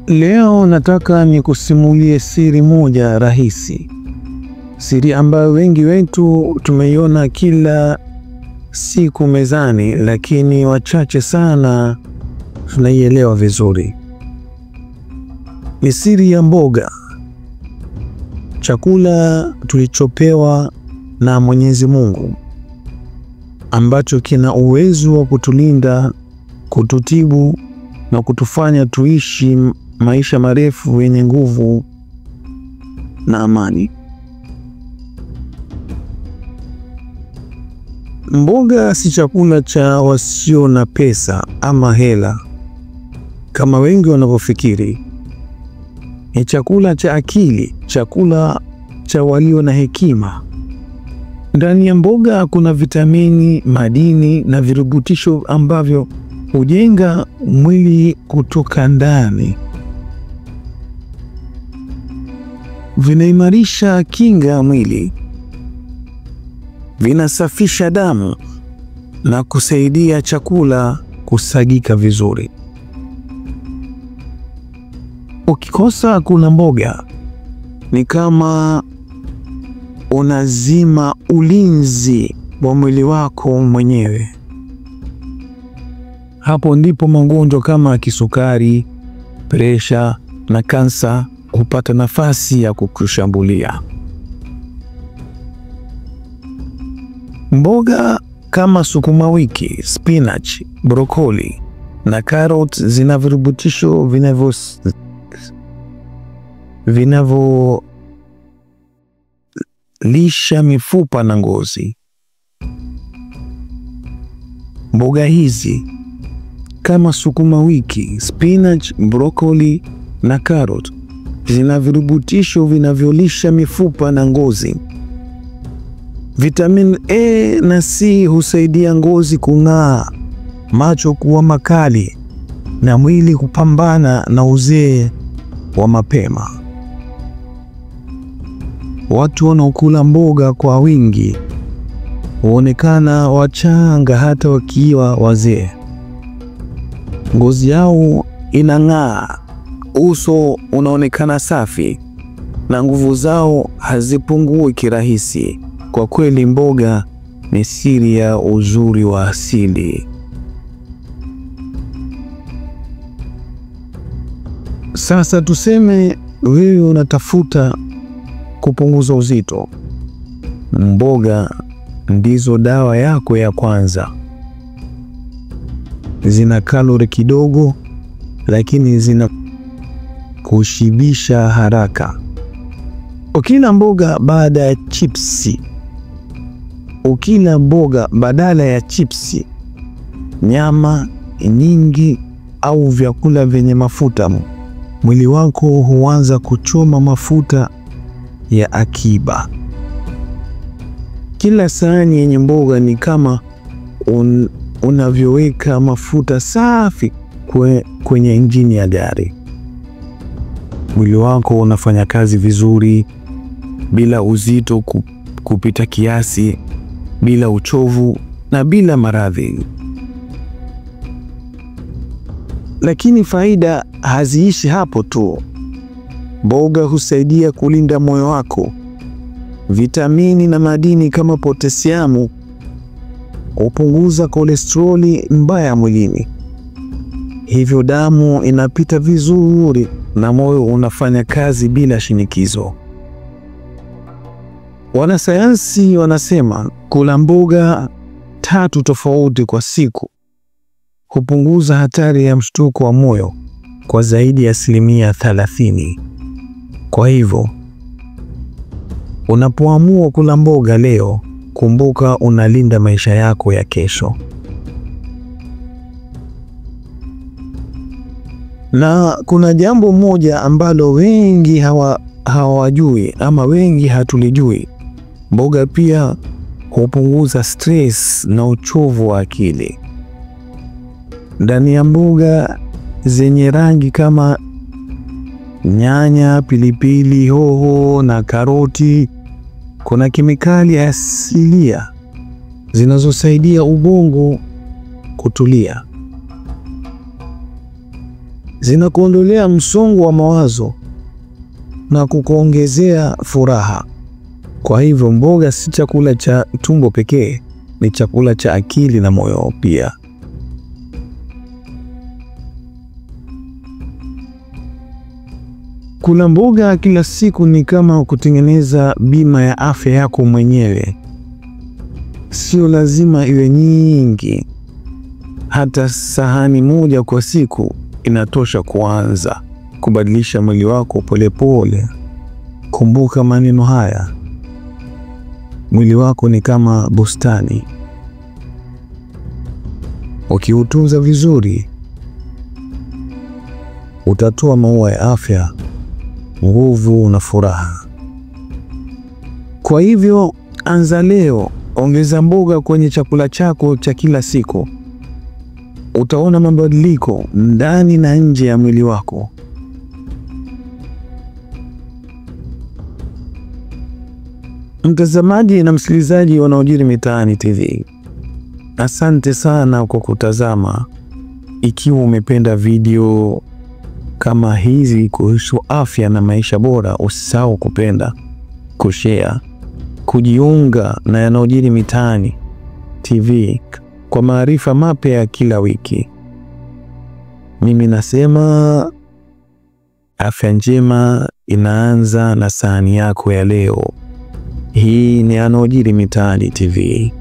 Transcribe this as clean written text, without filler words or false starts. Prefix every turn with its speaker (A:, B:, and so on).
A: Leo nataka nikusimulie siri moja rahisi, siri ambayo wengi wetu tumeiona kila siku mezani, lakini wachache sana tunaielewa vizuri. Ni siri ya mboga, chakula tulichopewa na Mwenyezi Mungu, ambacho kina uwezo wa kutulinda, kututibu na kutufanya tuishi maisha marefu yenye nguvu na amani. Mboga si chakula cha wasio na pesa ama hela kama wengi wanavyofikiri. Ni chakula cha akili, chakula cha walio na hekima. Ndani ya mboga kuna vitamini, madini na virutubisho ambavyo hujenga mwili kutoka ndani. Vinaimarisha kinga ya mwili, vinasafisha damu na kusaidia chakula kusagika vizuri. Ukikosa kula mboga ni kama unazima ulinzi wa mwili wako mwenyewe. Hapo ndipo magonjwa kama kisukari, presha na kansa hupata nafasi ya kukushambulia. Mboga kama sukuma wiki, spinach, brokoli na carrot zina virutubisho vinavyolisha mifupa na ngozi. Mboga hizi kama sukuma wiki, spinach, brokoli na carrot zina virutubisho vinavyolisha mifupa na ngozi. Vitamin A na C husaidia ngozi kung'aa, macho kuwa makali na mwili kupambana na uzee wa mapema. Watu wanaokula mboga kwa wingi huonekana wachanga hata wakiwa wazee. Ngozi yao inang'aa, uso unaonekana safi na nguvu zao hazipungui kirahisi. Kwa kweli mboga ni siri ya uzuri wa asili. Sasa tuseme wewe unatafuta kupunguza uzito. Mboga ndizo dawa yako ya kwanza. Zina kalori kidogo, lakini zina kushibisha haraka. Ukila mboga badala ya chipsi, nyama nyingi au vyakula vyenye mafuta, mwili wako huanza kuchoma mafuta ya akiba. Kila sahani yenye mboga ni kama unavyoweka mafuta safi kwenye injini ya gari. Mwili wako unafanya kazi vizuri, bila uzito kupita kiasi, bila uchovu na bila maradhi. Lakini faida haziishi hapo tu. Mboga husaidia kulinda moyo wako. Vitamini na madini kama potasiamu hupunguza kolesteroli mbaya mwilini. Hivyo damu inapita vizuri na moyo unafanya kazi bila shinikizo. Wanasayansi wanasema kula mboga 3 tofauti kwa siku hupunguza hatari ya mshtuko wa moyo kwa zaidi ya 30%. Kwa hivyo, unapoamua kula mboga leo, kumbuka unalinda maisha yako ya kesho. Na kuna jambo moja ambalo wengi hawajui ama wengi hatulijui. Mboga pia hupunguza stress na uchovu wa akili. Ndani ya mboga zenye rangi kama nyanya, pilipili hoho na karoti kuna kemikali asilia zinazosaidia ubongo kutulia. zinakuondolea msongo wa mawazo na kukuongezea furaha. Kwa hivyo mboga si chakula cha tumbo pekee, ni chakula cha akili na moyo pia. Kula mboga kila siku ni kama kutengeneza bima ya afya yako mwenyewe. Sio lazima iwe nyingi. Hata sahani moja kwa siku inatosha kuanza kubadilisha mwili wako polepole. Kumbuka maneno haya. Mwili wako ni kama bustani. Ukiutunza vizuri, utatoa maua ya afya, nguvu na furaha. Kwa hivyo, anza leo, ongeza mboga kwenye chakula chako cha kila siku. Utaona mabadiliko ndani na nje ya mwili wako. Mtazamaji na msikilizaji wa yanayojiri mitaani TV, asante sana kwa kutazama. Ikiwa umependa video kama hizi kuhusu afya na maisha bora, usisahau kupenda, kushare, kujiunga na yanayojiri mitaani TV kwa maarifa mapya ya kila wiki. Mimi nasema afya njema inaanza na sahani yako ya leo. Hii ni yanayojiri mitaani TV.